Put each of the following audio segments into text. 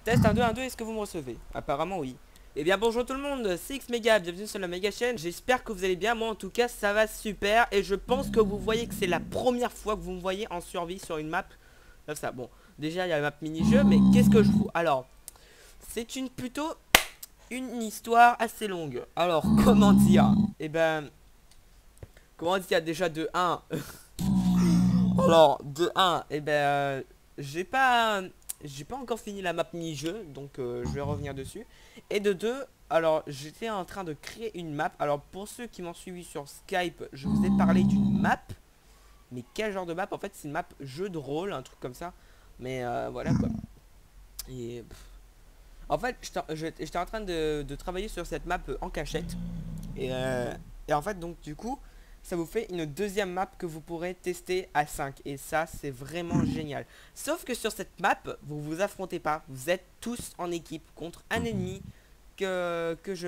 Test 1, 2, 1, 2, est-ce que vous me recevez? Apparemment oui. Eh bien bonjour tout le monde, c'est XMega, bienvenue sur la méga chaîne, j'espère que vous allez bien, moi en tout cas ça va super. Et je pense que vous voyez que c'est la première fois que vous me voyez en survie sur une map. Comme ça, bon, déjà il y a la map mini-jeu, mais qu'est-ce que je fous? Alors, c'est plutôt une histoire assez longue. Alors, comment dire? Eh ben, comment dire déjà de un. Alors, de un, eh ben, j'ai pas, j'ai pas encore fini la map mini-jeu, donc je vais revenir dessus. Et de deux, alors j'étais en train de créer une map. Alors pour ceux qui m'ont suivi sur Skype, je vous ai parlé d'une map. Mais quel genre de map? En fait, c'est une map jeu de rôle, un truc comme ça. Mais voilà quoi. Et en fait, j'étais en train de travailler sur cette map en cachette. Et, euh, et en fait, donc du coup, ça vous fait une deuxième map que vous pourrez tester à 5. Et ça, c'est vraiment génial. Sauf que sur cette map, vous vous affrontez pas. Vous êtes tous en équipe contre un ennemi que je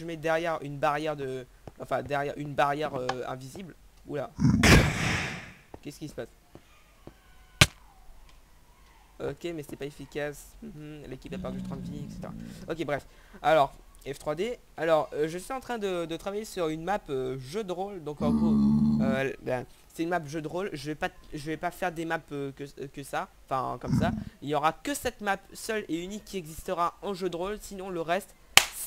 mets derrière une barrière de... Enfin, derrière une barrière invisible. Oula. Qu'est-ce qui se passe? Ok, mais c'est pas efficace. L'équipe a perdu 30 vies, etc. Ok, bref. Alors, F3D. Alors, je suis en train de travailler sur une map jeu de rôle. Donc, en gros, ben, c'est une map jeu de rôle. Je vais pas faire des maps que ça. Enfin, comme ça. Il y aura que cette map seule et unique qui existera en jeu de rôle. Sinon, le reste,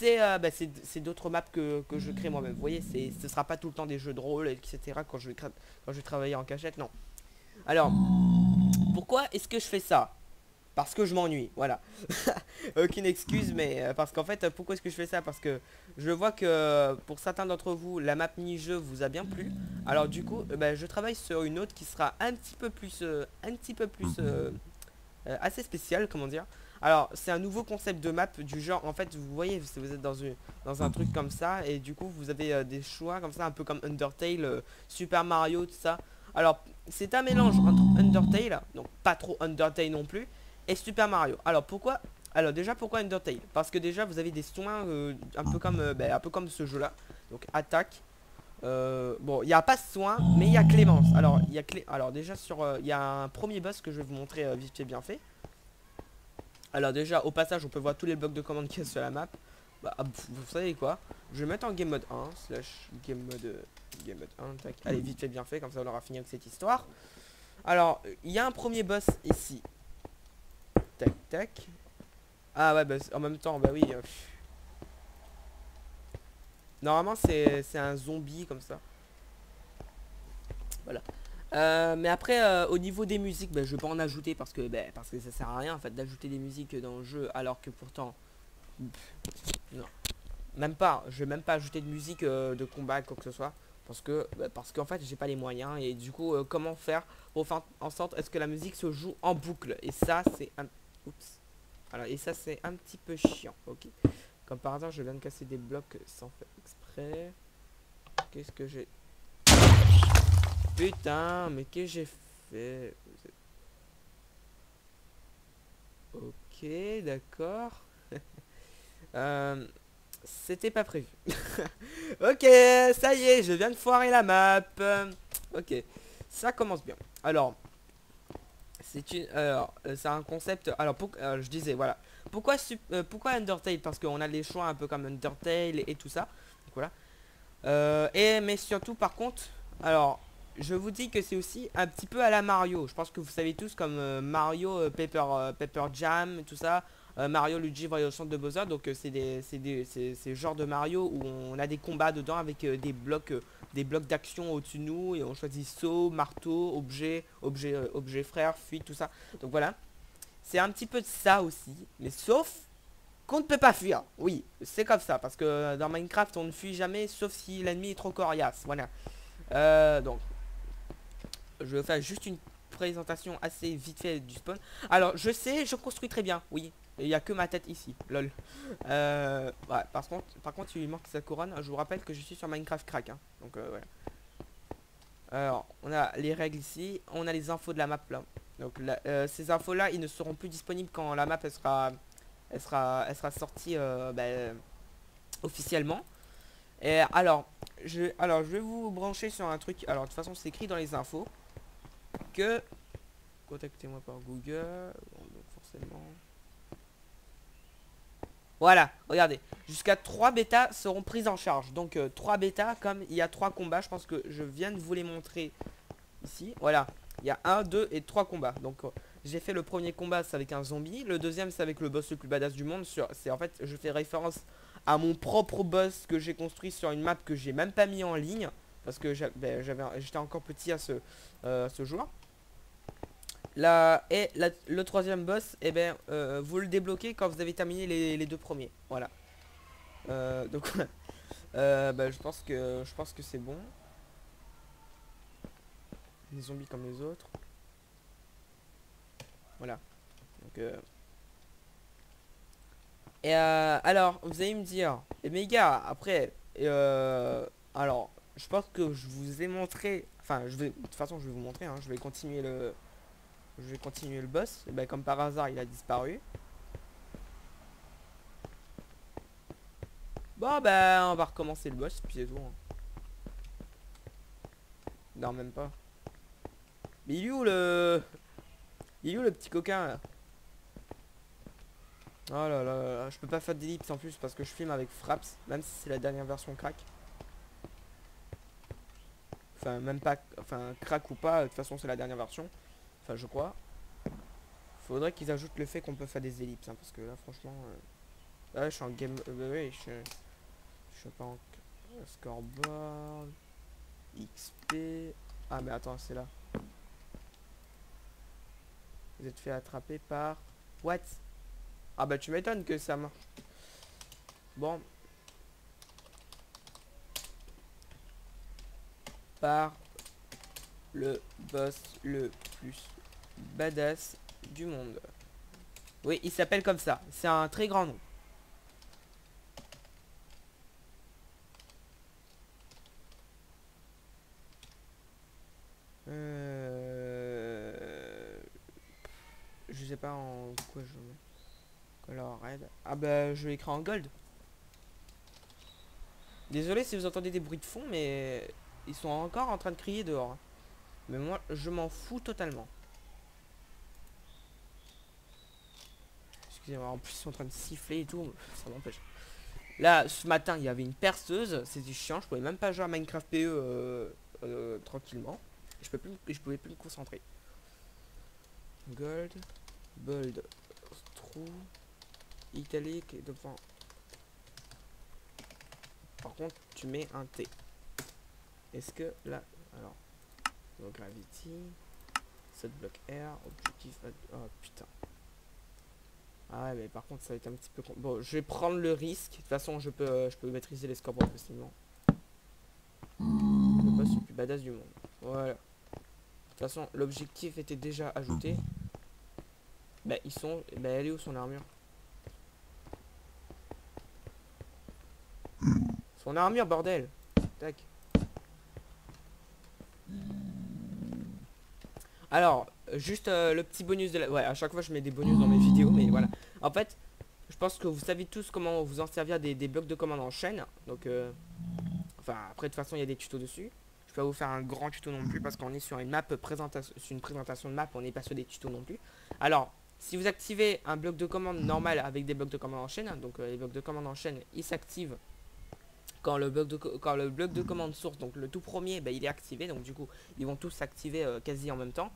ben, c'est d'autres maps que je crée moi-même. Vous voyez, ce sera pas tout le temps des jeux de rôle, etc. Quand je vais travailler en cachette. Non. Alors, pourquoi est-ce que je fais ça? Parce que je m'ennuie, voilà. Aucune excuse, mais parce qu'en fait, pourquoi est-ce que je fais ça? Parce que je vois que pour certains d'entre vous, la map mini-jeu vous a bien plu. Alors du coup, bah, je travaille sur une autre qui sera un petit peu plus assez spéciale, comment dire. Alors, c'est un nouveau concept de map du genre, en fait, vous voyez, si vous êtes dans un truc comme ça, et du coup, vous avez des choix comme ça, un peu comme Undertale, Super Mario, tout ça. Alors, c'est un mélange entre Undertale, donc pas trop Undertale non plus, et Super Mario. Alors, pourquoi? Alors, déjà, pourquoi Undertale? Parce que déjà, vous avez des soins un peu comme ce jeu-là. Donc, attaque. Bon, il n'y a pas soin, mais il y a Clémence. Alors, alors déjà, il y a un premier boss que je vais vous montrer vite fait bien fait. Alors déjà au passage on peut voir tous les blocs de commande qu'il y a sur la map. Bah, vous savez quoi? Je vais mettre en game mode 1 slash game mode 1 tac. Allez vite fait bien fait comme ça on aura fini avec cette histoire. Alors il y a un premier boss ici. Tac tac. Ah ouais bah en même temps bah oui. Normalement c'est un zombie comme ça. Voilà. Mais après au niveau des musiques bah, je vais pas en ajouter parce que ça sert à rien en fait d'ajouter des musiques dans le jeu alors que pourtant non. Même pas, je vais même pas ajouter de musique de combat quoi que ce soit. Parce qu'en fait j'ai pas les moyens. Et du coup comment faire pour faire en sorte est-ce que la musique se joue en boucle. Et ça c'est un... Oups. Alors et ça c'est un petit peu chiant. Ok. Comme par hasard je viens de casser des blocs sans faire exprès. Qu'est-ce que j'ai... Putain mais qu'est-ce que j'ai fait? Ok d'accord. C'était pas prévu. Ok, ça y est, je viens de foirer la map. Ok, ça commence bien. Alors, c'est un concept. Alors, je disais, voilà. Pourquoi Undertale? Parce qu'on a les choix un peu comme Undertale et tout ça. Donc, voilà. Mais surtout, par contre, alors, je vous dis que c'est aussi un petit peu à la Mario. Je pense que vous savez tous comme Mario, Pepper Jam, tout ça. Mario, Luigi, Voyage au centre de Bowser. Donc c'est le genre de Mario où on a des combats dedans avec des blocs d'action au-dessus de nous. Et on choisit saut, marteau, objet frère, fuite, tout ça. Donc voilà. C'est un petit peu de ça aussi. Mais sauf qu'on ne peut pas fuir. Oui, c'est comme ça. Parce que dans Minecraft, on ne fuit jamais sauf si l'ennemi est trop coriace. Voilà. Donc, je vais faire juste une présentation assez vite fait du spawn. Alors, je sais, je construis très bien. Oui, il n'y a que ma tête ici. Lol. Ouais, par contre, il lui manque sa couronne. Je vous rappelle que je suis sur Minecraft Crack. Hein. Donc, voilà. Alors, on a les règles ici. On a les infos de la map là. Donc, ces infos-là, ils ne seront plus disponibles quand la map elle sera sortie officiellement. Et alors je vais vous brancher sur un truc. Alors de toute façon c'est écrit dans les infos que contactez-moi par Google. Bon, donc forcément Voilà, regardez. Jusqu'à 3 bêtas seront prises en charge. Donc 3 bêtas, comme il y a 3 combats, je pense que je viens de vous les montrer ici. Voilà, il y a 1, 2 et 3 combats. Donc j'ai fait le premier combat, c'est avec un zombie. Le deuxième, c'est avec le boss le plus badass du monde. C'est en fait, je fais référence à mon propre boss que j'ai construit sur une map que j'ai même pas mis en ligne. Parce que j'étais encore petit à ce jour. Le troisième boss, eh ben, vous le débloquez quand vous avez terminé les deux premiers. Voilà. Donc bah, je pense que c'est bon. Les zombies comme les autres. Voilà. Donc alors, vous allez me dire, mais les gars, après, alors, je pense que je vous ai montré, enfin, de toute façon, je vais vous montrer, hein, je vais continuer le boss. Et ben, comme par hasard, il a disparu. Bon, bah, on va recommencer le boss, puis c'est tout. Hein. Non, même pas. Mais il est où le petit coquin là? Oh là là là là, je peux pas faire d'ellipse en plus parce que je filme avec Fraps, même si c'est la dernière version crack. Enfin, même pas, enfin, crack ou pas, de toute façon c'est la dernière version. Enfin, je crois. Faudrait qu'ils ajoutent le fait qu'on peut faire des ellipses, hein, parce que là, franchement... Là, je suis en game... oui, je suis pas en... Scoreboard... XP... Ah, mais attends, c'est là. Vous êtes fait attraper par... What? Ah bah, tu m'étonnes que ça marche. Bon. Par le boss le plus badass du monde. Oui, il s'appelle comme ça. C'est un très grand nom. Je sais pas en quoi je mets. Color red. Ah bah je vais écrire en gold. Désolé si vous entendez des bruits de fond, mais ils sont encore en train de crier dehors. Hein. Mais moi je m'en fous totalement. Excusez-moi, en plus ils sont en train de siffler et tout, ça m'empêche. Là ce matin il y avait une perceuse, c'était chiant, je pouvais même pas jouer à Minecraft PE tranquillement. Je pouvais plus me concentrer. Gold, bold, true, italique et devant. Par contre, tu mets un T. Est-ce que là, alors, gravity, set block R, objectif, oh putain. Ah ouais, mais par contre, ça va être un petit peu. Bon, je vais prendre le risque. De toute façon, je peux maîtriser les scoreboards facilement. Le boss le plus badass du monde. Voilà. De toute façon, l'objectif était déjà ajouté. Bah, ils sont. Bah, elle est où son armure? Son armure, bordel. Tac. Alors, juste le petit bonus de la... Ouais, à chaque fois je mets des bonus dans mes vidéos, mais voilà. En fait, je pense que vous savez tous comment vous en servir des blocs de commande en chaîne. Donc, enfin, après, de toute façon, il y a des tutos dessus. Je vais pas vous faire un grand tuto non plus parce qu'on est sur une map présentation, sur une présentation de map, on n'est pas sur des tutos non plus. Alors, si vous activez un bloc de commande normal avec des blocs de commande en chaîne, donc les blocs de commande en chaîne, ils s'activent quand le bloc de commande source, donc le tout premier, bah, il est activé. Donc du coup, ils vont tous s'activer quasi en même temps.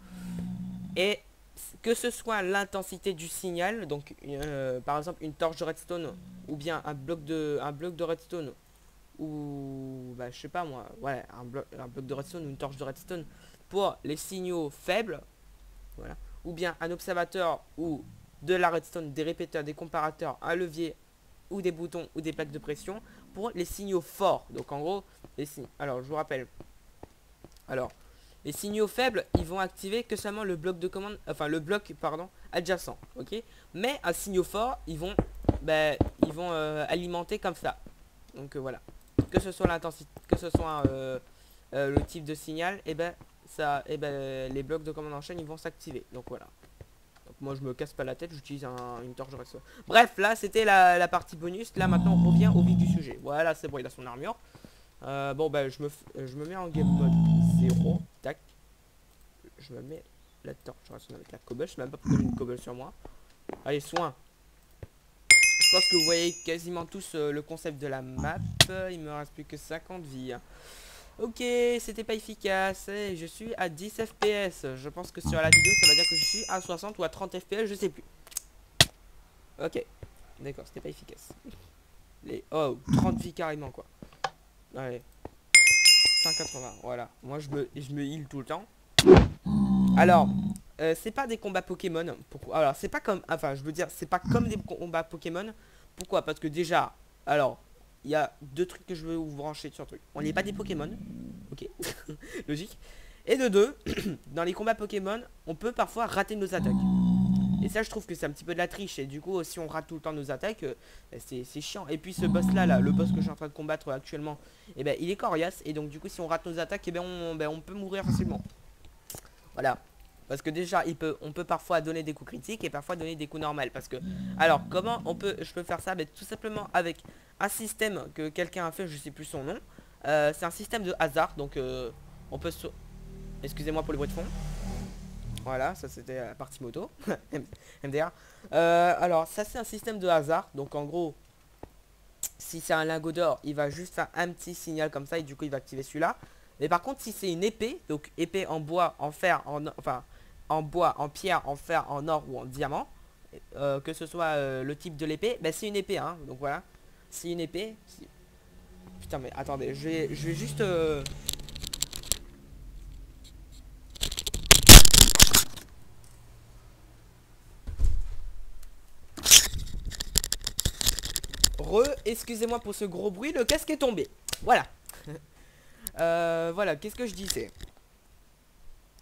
Et que ce soit l'intensité du signal, donc par exemple une torche de redstone ou bien un bloc de redstone ou bah, je sais pas moi, ouais, un bloc de redstone ou une torche de redstone pour les signaux faibles, voilà, ou bien un observateur ou de la redstone, des répéteurs, des comparateurs, un levier ou des boutons ou des plaques de pression pour les signaux forts. Donc en gros, les signes. Alors je vous rappelle. Alors les signaux faibles, ils vont activer que seulement le bloc de commande, enfin le bloc pardon adjacent, ok. Mais un signaux fort, ils vont alimenter comme ça. Donc voilà. Que ce soit l'intensité, que ce soit le type de signal, et ben ça, et ben les blocs de commande en chaîne, ils vont s'activer. Donc voilà. Donc moi je me casse pas la tête, j'utilise une torche de redstone. Bref, là c'était la partie bonus. Là maintenant on revient au vif du sujet. Voilà, c'est bon, il a son armure. Bon bah je me mets en game mode 0. Tac. Je me mets la torche de redstone avec la cobble. Je sais même pas pourquoi j'ai une cobble sur moi. Allez, soin. Je pense que vous voyez quasiment tous le concept de la map. Il me reste plus que 50 vies. Ok, c'était pas efficace. Et je suis à 10 FPS. Je pense que sur la vidéo, ça va dire que je suis à 60 ou à 30 FPS, je sais plus. Ok, d'accord, c'était pas efficace. Oh, 30 vies carrément, quoi. Allez. 180, voilà. Moi, je me heal tout le temps. Alors, c'est pas des combats Pokémon. Pourquoi? Alors, c'est pas comme... Enfin, je veux dire, c'est pas comme des combats Pokémon. Pourquoi? Parce que déjà, alors, il y a deux trucs que je veux vous brancher sur le truc. On n'est pas des Pokémon. Ok, logique. Et de deux, dans les combats Pokémon, on peut parfois rater nos attaques. Et ça, je trouve que c'est un petit peu de la triche. Et du coup, si on rate tout le temps nos attaques, c'est chiant. Et puis ce boss là, le boss que je suis en train de combattre actuellement, eh ben, il est coriace. Et donc du coup, si on rate nos attaques, eh ben, on peut mourir facilement. Voilà. Parce que déjà, on peut parfois donner des coups critiques et parfois donner des coups normaux. Parce que, alors, comment je peux faire ça? Ben, tout simplement avec un système que quelqu'un a fait, je sais plus son nom. C'est un système de hasard. Donc, on peut... Excusez-moi pour le bruit de fond. Voilà, ça c'était la partie moto. MDR. Alors, ça c'est un système de hasard. Donc, en gros, si c'est un lingot d'or, il va juste faire un petit signal comme ça et du coup, il va activer celui-là. Mais par contre, si c'est une épée, donc épée en bois, en fer, enfin, en bois, en pierre, en fer, en or ou en diamant, que ce soit le type de l'épée, ben c'est une épée, hein. Donc voilà, c'est une épée. Putain, mais attendez, je vais juste... Excusez-moi pour ce gros bruit, le casque est tombé. Voilà. Voilà, qu'est-ce que je disais?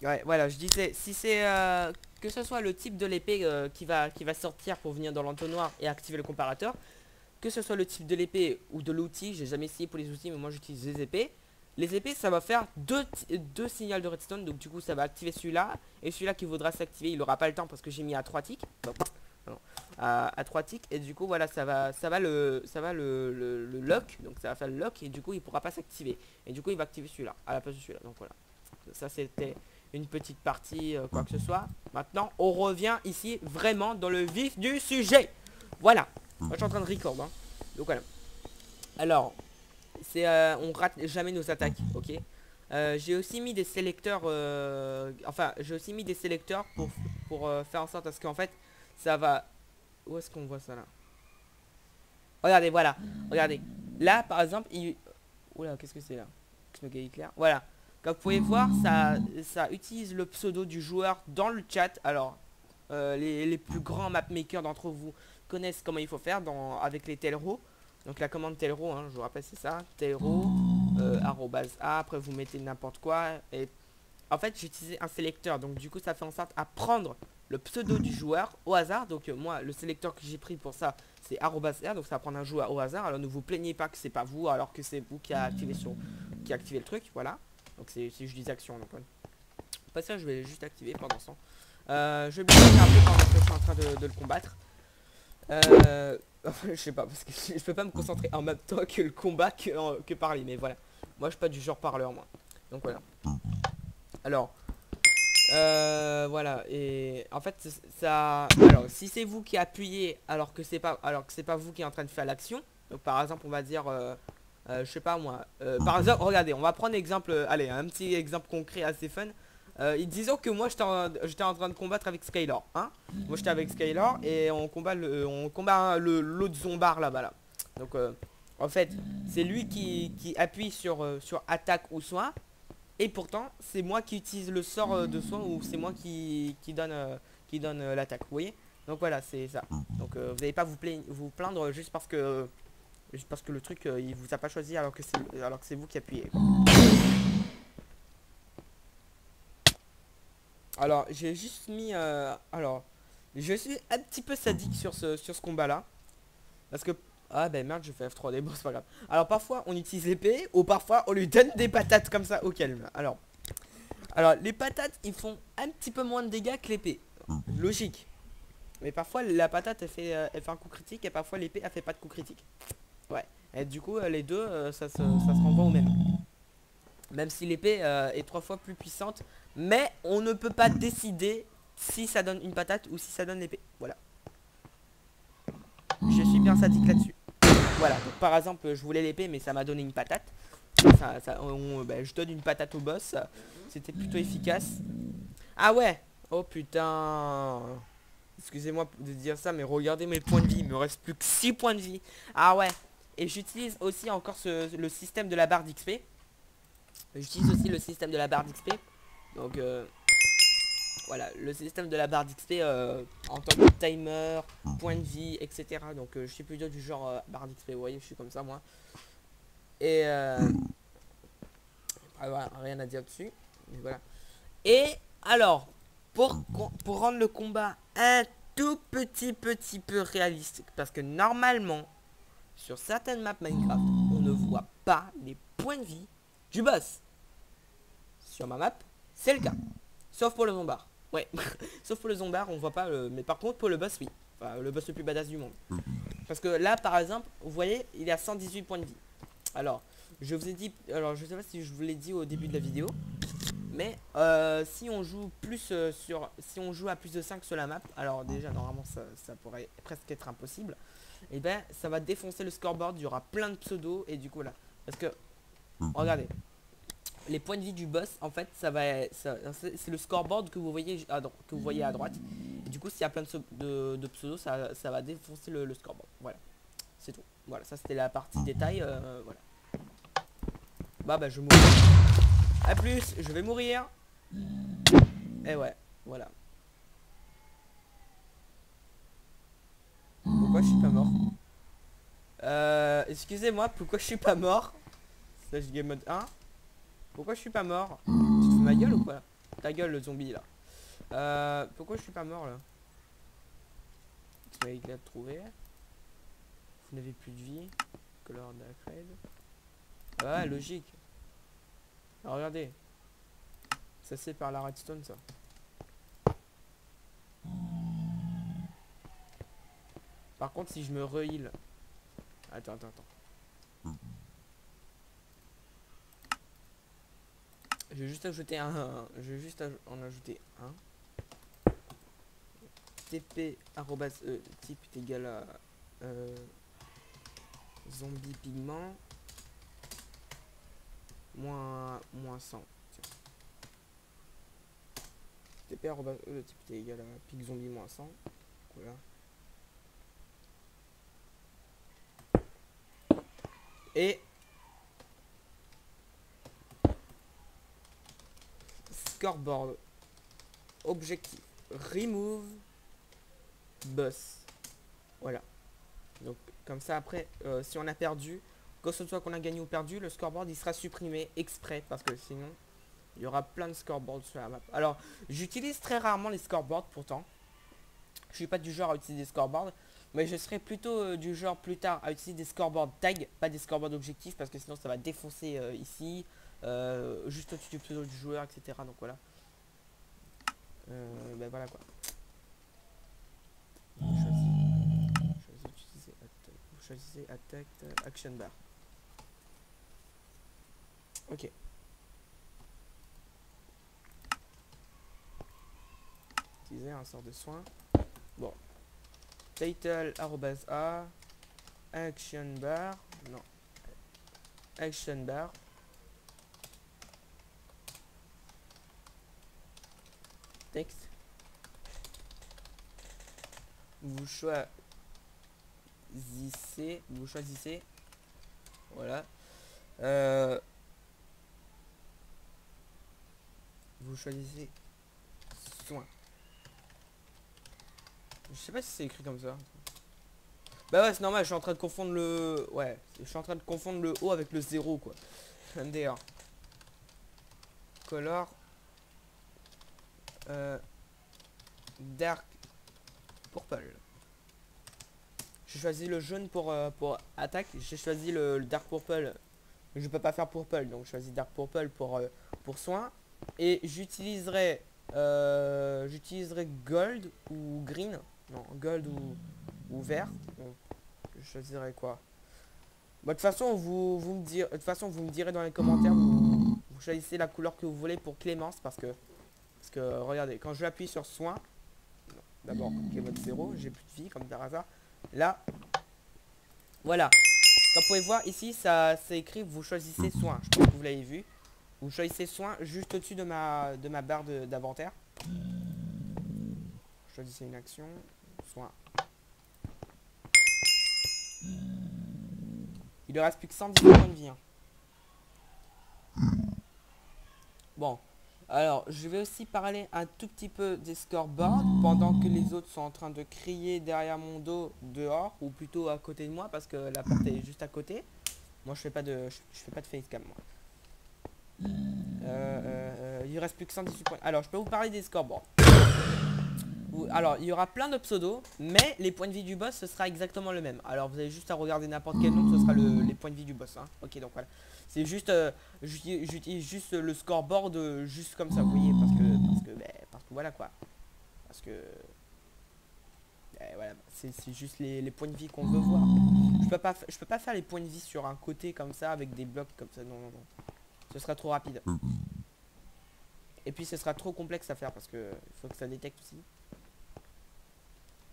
Ouais, voilà, je disais, si c'est que ce soit le type de l'épée qui va sortir pour venir dans l'entonnoir et activer le comparateur, que ce soit le type de l'épée ou de l'outil, j'ai jamais essayé pour les outils, mais moi j'utilise les épées. Les épées, ça va faire deux signaux de redstone, donc du coup ça va activer celui-là, et celui-là qui voudra s'activer, il aura pas le temps parce que j'ai mis à 3 ticks. Non, à 3 ticks, et du coup voilà, ça va le lock, donc ça va faire le lock, et du coup il pourra pas s'activer. Et du coup il va activer celui-là, à la place de celui-là, donc voilà. Ça c'était une petite partie, quoi que ce soit. Maintenant, on revient ici vraiment dans le vif du sujet. Voilà. Moi, je suis en train de record, hein. Donc voilà. Alors, c'est on rate jamais nos attaques, ok. J'ai aussi mis des sélecteurs, enfin, j'ai aussi mis des sélecteurs pour faire en sorte à ce qu'en fait, ça va... Où est-ce qu'on voit ça là? Regardez, voilà. Regardez. Là, par exemple, oula, qu'est-ce que c'est là? Clair. Voilà. Comme vous pouvez voir, ça utilise le pseudo du joueur dans le chat. Alors, les plus grands mapmakers d'entre vous connaissent comment il faut faire avec les telro. Donc la commande telro, hein, je vous rappelle, c'est ça. Telro, @a, après vous mettez n'importe quoi. Et en fait, j'ai utilisé un sélecteur. Donc du coup, ça fait en sorte à prendre le pseudo du joueur au hasard. Donc moi, le sélecteur que j'ai pris pour ça, c'est @r. Donc ça va prendre un joueur au hasard. Alors ne vous plaignez pas que c'est pas vous, alors que c'est vous qui a activé le truc. Voilà. Donc c'est juste des actions. Donc pas ça, je vais juste activer pendant ce temps. Je vais me faire un peu pendant que je suis en train de le combattre. Je sais pas, parce que je peux pas me concentrer en même temps que le combat que parler. Mais voilà. Moi je suis pas du genre parleur, moi. Donc voilà. Alors. Voilà, et en fait ça, alors si c'est vous qui appuyez alors que c'est pas vous qui est en train de faire l'action, donc par exemple on va dire je sais pas moi, par exemple regardez, on va prendre exemple, allez, un petit exemple concret assez fun. Disons que moi j'étais en train de combattre avec Skylar, hein. Moi j'étais avec Skylar et on combat l'autre zombard là-bas là. Donc en fait c'est lui qui appuie sur attaque ou soin. Et pourtant, c'est moi qui utilise le sort de soin, ou c'est moi qui donne l'attaque. Vous voyez? Donc voilà, c'est ça. Donc vous n'allez pas vous plaindre juste parce que le truc il vous a pas choisi alors que c'est vous qui appuyez, quoi. Alors j'ai juste mis alors je suis un petit peu sadique sur ce combat là parce que ah ben merde, je fais F3D, bon c'est pas grave. Alors parfois on utilise l'épée ou parfois on lui donne des patates comme ça au calme. Alors les patates ils font un petit peu moins de dégâts que l'épée. Logique. Mais parfois la patate elle fait un coup critique et parfois l'épée elle fait pas de coup critique. Ouais. Et du coup les deux ça se renvoie au même. Même si l'épée est 3 fois plus puissante. Mais on ne peut pas décider si ça donne une patate ou si ça donne l'épée. Voilà. je suis bien sadique là-dessus. Voilà, donc par exemple, je voulais l'épée, mais ça m'a donné une patate. Je donne une patate au boss. C'était plutôt efficace. Ah ouais. Oh putain. Excusez-moi de dire ça, mais regardez mes points de vie. Il me reste plus que 6 points de vie. Ah ouais. Et j'utilise aussi encore le système de la barre d'XP. J'utilise aussi le système de la barre d'XP. Donc voilà, le système de la barre d'XP en tant que timer, point de vie, etc. Donc je suis plutôt du genre barre d'XP. Vous voyez, je suis comme ça moi. Et voilà, rien à dire dessus. Mais voilà. Et alors, pour rendre le combat un tout petit peu réaliste, parce que normalement, sur certaines maps Minecraft, on ne voit pas les points de vie du boss. Sur ma map, c'est le cas. Sauf pour le zombard. Ouais, sauf pour le zombard, on voit pas mais par contre, pour le boss, oui. Enfin, le boss le plus badass du monde. Parce que là, par exemple, vous voyez, il est à 118 points de vie. Alors, je vous ai dit... Alors, je sais pas si je vous l'ai dit au début de la vidéo. Mais si on joue plus si on joue à plus de 5 sur la map, alors déjà normalement ça pourrait presque être impossible. Et ben ça va défoncer le scoreboard, il y aura plein de pseudos et du coup là. Parce que regardez, les points de vie du boss en fait c'est le scoreboard que vous voyez à droite. Et du coup s'il y a plein de pseudos ça va défoncer le scoreboard. Voilà. C'est tout. Voilà, ça c'était la partie détail. Voilà. Bah je mourrai. A plus, je vais mourir. Et ouais, voilà. Pourquoi je suis pas mort? Excusez-moi, pourquoi je suis pas mort? Slash game mode 1. Pourquoi je suis pas mort? Tu te fous de ma gueule ou quoi? Ta gueule le zombie là. Pourquoi je suis pas mort là? Tu m'as trouvé. Vous n'avez plus de vie. Color d'Acred. Ouais, logique. Alors regardez. Ça c'est par la redstone ça. Par contre si je me re-heal. Attends. Je vais juste ajouter je vais juste en ajouter un. TP type est égal à zombie pigment moins 100. Tiens. TP type est égal à pig zombie moins 100. Voilà. Et scoreboard objectif remove boss. Voilà. Donc comme ça après si on a perdu, que ce soit qu'on a gagné ou perdu, le scoreboard il sera supprimé exprès parce que sinon il y aura plein de scoreboards sur la map. Alors j'utilise très rarement les scoreboards pourtant. Je suis pas du genre à utiliser des scoreboards, mais je serai plutôt du genre plus tard à utiliser des scoreboards tag, pas des scoreboards objectifs parce que sinon ça va défoncer ici, juste au-dessus du pseudo du joueur, etc. Donc voilà. Ben voilà quoi. Vous choisissez attack, action bar. Ok. Utiliser un sort de soin. Bon. Title @a action bar. Non. Action bar. Texte. Vous choisissez. Voilà. Vous choisissez soin. Je sais pas si c'est écrit comme ça. Bah ouais, c'est normal, je suis en train de confondre le... Ouais, je suis en train de confondre le O avec le 0 quoi. MDR. Color. Dark Purple. J'ai choisi le jaune pour attaque. J'ai choisi le Dark Purple. Je peux pas faire Purple, donc je choisis Dark Purple pour soin. Et j'utiliserai Gold ou Green. Non, Gold ou Vert. Donc, je choisirai quoi? Bah, de toute façon, vous me direz dans les commentaires. Vous choisissez la couleur que vous voulez pour Clémence parce que regardez, quand je appuie sur soin, d'abord, qui est mode 0, j'ai plus de vie comme par hasard. Là, Voilà. Comme vous pouvez voir ici, ça c'est écrit, vous choisissez soin. Je pense que vous l'avez vu. Vous choisissez soin juste au-dessus de ma barre d'inventaire. Choisissez une action. Soin. Il ne reste plus que 110 points de vie. Hein. Bon. Alors, je vais aussi parler un tout petit peu des scoreboards pendant que les autres sont en train de crier derrière mon dos dehors, ou plutôt à côté de moi parce que la porte est juste à côté. Moi, je fais pas de facecam moi. Il reste plus que 118 points. Alors, je peux vous parler des scoreboards. Alors, il y aura plein de pseudos, mais les points de vie du boss, ce sera exactement le même. Alors, vous avez juste à regarder n'importe quel nom, ce sera les points de vie du boss. Hein. Ok, donc voilà. C'est juste, j'utilise juste le scoreboard, juste comme ça, vous voyez, parce que voilà quoi. Parce que, voilà, c'est juste les points de vie qu'on veut voir. Je peux pas faire les points de vie sur un côté comme ça, avec des blocs comme ça, non, non, non. Ce sera trop rapide. Et puis, ce sera trop complexe à faire, parce que il faut que ça détecte aussi.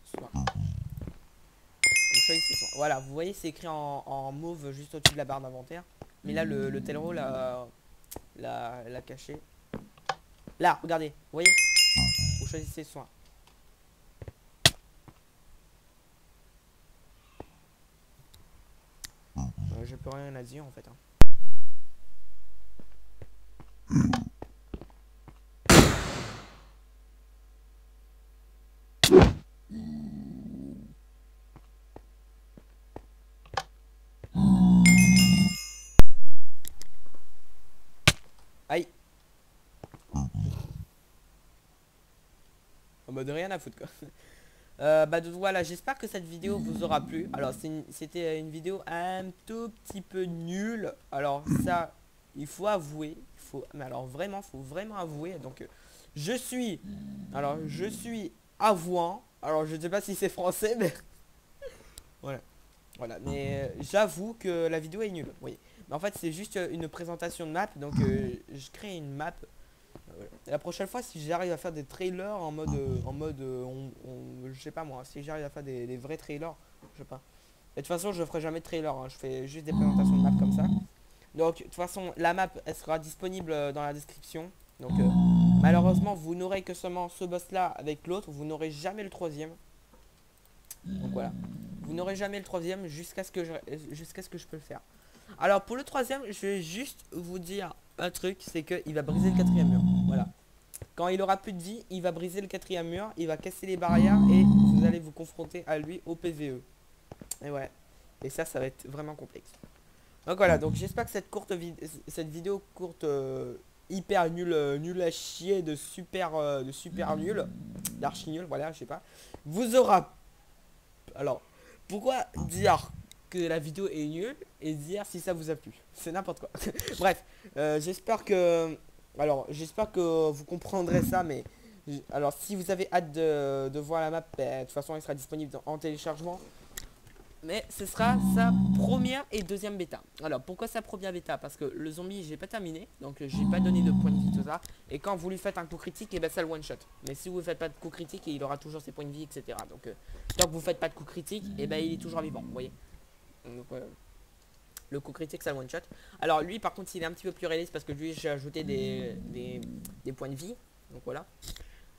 Soin. Donc, choisissez soin. Voilà, vous voyez, c'est écrit en mauve juste au-dessus de la barre d'inventaire. Mais là, le Telro l'a caché. Là, regardez, vous voyez, vous choisissez soin. Je peux rien à dire en fait. Hein. Aïe. En mode rien à foutre quoi. Donc voilà, j'espère que cette vidéo vous aura plu. Alors c'était une vidéo un tout petit peu nulle. Alors ça, il faut avouer. Mais alors vraiment, faut vraiment avouer. Donc je suis avouant. Alors je ne sais pas si c'est français, mais voilà. Voilà, mais j'avoue que la vidéo est nulle. Oui. Mais en fait, c'est juste une présentation de map. Donc je crée une map. La prochaine fois, si j'arrive à faire des trailers en mode, je sais pas moi, si j'arrive à faire des vrais trailers, je sais pas. Et de toute façon, je ferai jamais de trailer, hein, je fais juste des présentations de map comme ça. Donc, de toute façon, la map, elle sera disponible dans la description. Donc, malheureusement, vous n'aurez que seulement ce boss-là avec l'autre, vous n'aurez jamais le troisième. Donc voilà, vous n'aurez jamais le troisième jusqu'à ce que je peux le faire. Alors pour le troisième, je vais juste vous dire un truc, c'est qu'il va briser le quatrième mur. Voilà. Quand il aura plus de vie, il va briser le quatrième mur, il va casser les barrières et vous allez vous confronter à lui au PVE. Et ouais. Et ça va être vraiment complexe. Donc voilà, donc j'espère que cette vidéo courte hyper nulle à chier, de super nul, d'archi nul, voilà, je sais pas, vous aura. Alors, pourquoi dire que la vidéo est nulle et dire si ça vous a plu? C'est n'importe quoi. Bref, j'espère que vous comprendrez ça, mais alors si vous avez hâte de voir la map, de toute façon elle sera disponible en téléchargement. Mais ce sera sa première et deuxième bêta. Alors pourquoi sa première bêta? Parce que le zombie j'ai pas terminé, donc j'ai pas donné de points de vie, tout ça. Et quand vous lui faites un coup critique, et ben ça le one shot. Mais si vous faites pas de coup critique, il aura toujours ses points de vie, etc. Donc tant que vous faites pas de coup critique, et ben il est toujours vivant, vous voyez. Donc le coup critique ça le one shot. Alors lui par contre il est un petit peu plus réaliste parce que lui j'ai ajouté des points de vie. Donc voilà.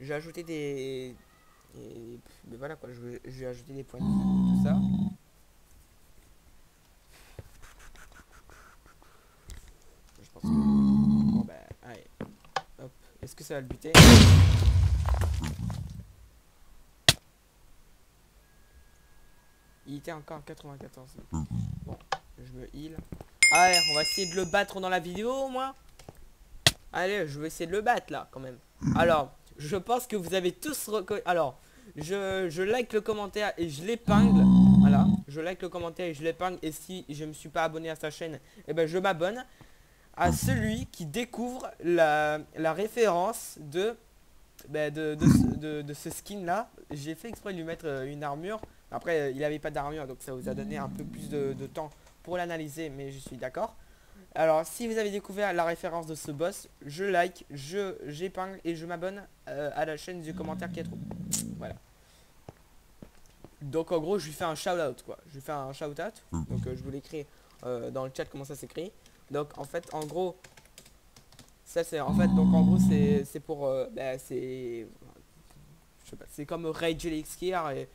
J'ai ajouté mais voilà quoi, j'ai ajouté des points de vie, tout ça. Je pense que... Bon bah allez. Hop. Est-ce que ça va le buter? Il était encore à 94. Bon, je me heal. Allez, on va essayer de le battre dans la vidéo au moins. Allez, je vais essayer de le battre là quand même. Alors, je pense que vous avez tous reconnu. Alors, je like le commentaire et je l'épingle. Voilà, je like le commentaire et je l'épingle. Et si je me suis pas abonné à sa chaîne, eh ben je m'abonne à celui qui découvre la référence de ce skin là. J'ai fait exprès de lui mettre une armure. Après il avait pas d'armure, donc ça vous a donné un peu plus de temps pour l'analyser, mais je suis d'accord. Alors si vous avez découvert la référence de ce boss, je like, j'épingle et je m'abonne à la chaîne du commentaire qui est trop. Voilà. Donc en gros je lui fais un shout out quoi. Je lui fais un shout out. Donc je vous l'écris dans le chat comment ça s'écrit. Donc en fait en gros ça c'est en fait donc en gros c'est pour bah, c'est je sais pas, c'est comme Rage Elixir et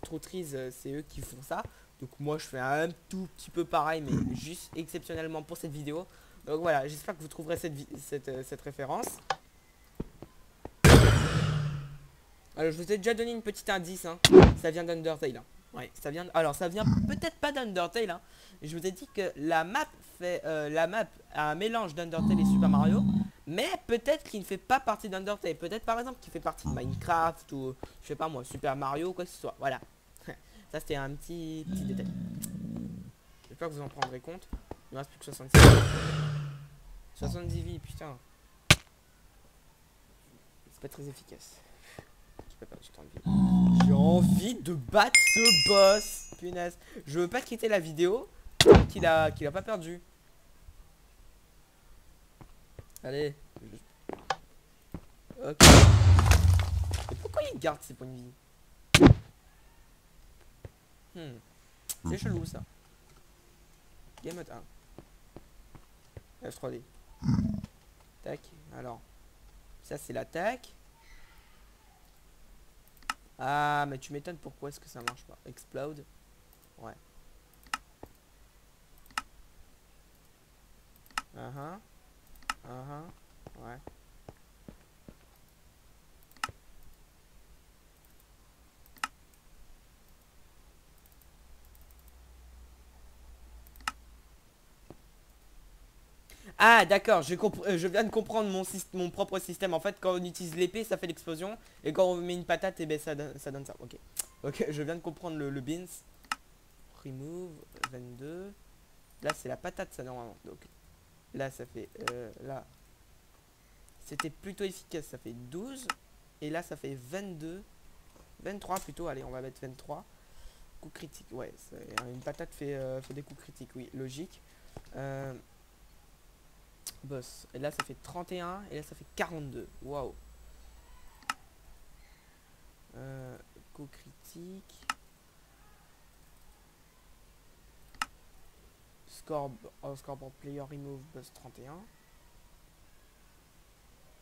True Trees, c'est eux qui font ça. Donc moi je fais un tout petit peu pareil mais juste exceptionnellement pour cette vidéo. Donc voilà, j'espère que vous trouverez cette référence. Alors je vous ai déjà donné une petite indice hein. Ça vient d'Undertale hein. Ouais, ça vient alors ça vient peut-être pas d'Undertale hein. Je vous ai dit que la map a un mélange d'Undertale et Super Mario, mais peut-être qu'il ne fait pas partie d'Undertale. Peut-être par exemple qu'il fait partie de Minecraft ou je sais pas moi, Super Mario ou quoi que ce soit. Voilà. Ça c'était un petit détail. J'espère que vous en prendrez compte. Il ne reste plus que 66. 70 vies, putain. C'est pas très efficace. J'ai envie de battre ce boss. Punaise. Je veux pas quitter la vidéo qu'il a pas perdu. Allez. Ok. Et pourquoi il garde ses points de vie? C'est chelou ça. Game mode 1. F3D. Tac. Alors. Ça c'est l'attaque. Ah mais tu m'étonnes pourquoi est-ce que ça marche pas. Explode. Ouais. Ouais. Ah d'accord, je viens de comprendre mon propre système. En fait, quand on utilise l'épée, ça fait l'explosion. Et quand on met une patate, et ben ça donne ça. Ok. Ok, je viens de comprendre le beans. Remove 22. Là, c'est la patate, ça normalement. Donc là, ça fait... là, c'était plutôt efficace. Ça fait 12. Et là, ça fait 22. 23 plutôt. Allez, on va mettre 23. Coup critique. Ouais, une patate fait des coups critiques. Oui, logique. Boss. Et là ça fait 31 et là ça fait 42. Waouh. Coup critique. Scoreboard player remove boss 31.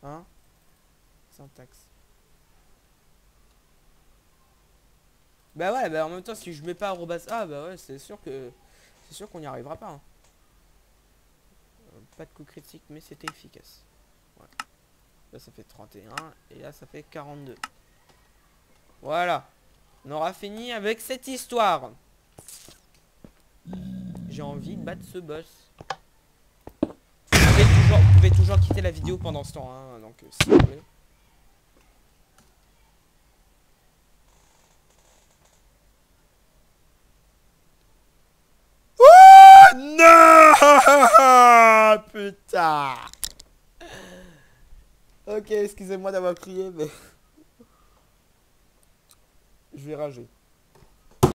Hein? Syntaxe. Bah ouais, bah en même temps si je mets pas arrobas A, bah ouais c'est sûr qu'on n'y arrivera pas. Hein. Pas de coup critique mais c'était efficace. Ouais. Là ça fait 31 et là ça fait 42. Voilà. On aura fini avec cette histoire. J'ai envie de battre ce boss. Vous pouvez toujours quitter la vidéo pendant ce temps, hein, donc s'il vous plaît. Oh non. Putain. Ok, excusez-moi d'avoir crié, mais... je vais rager.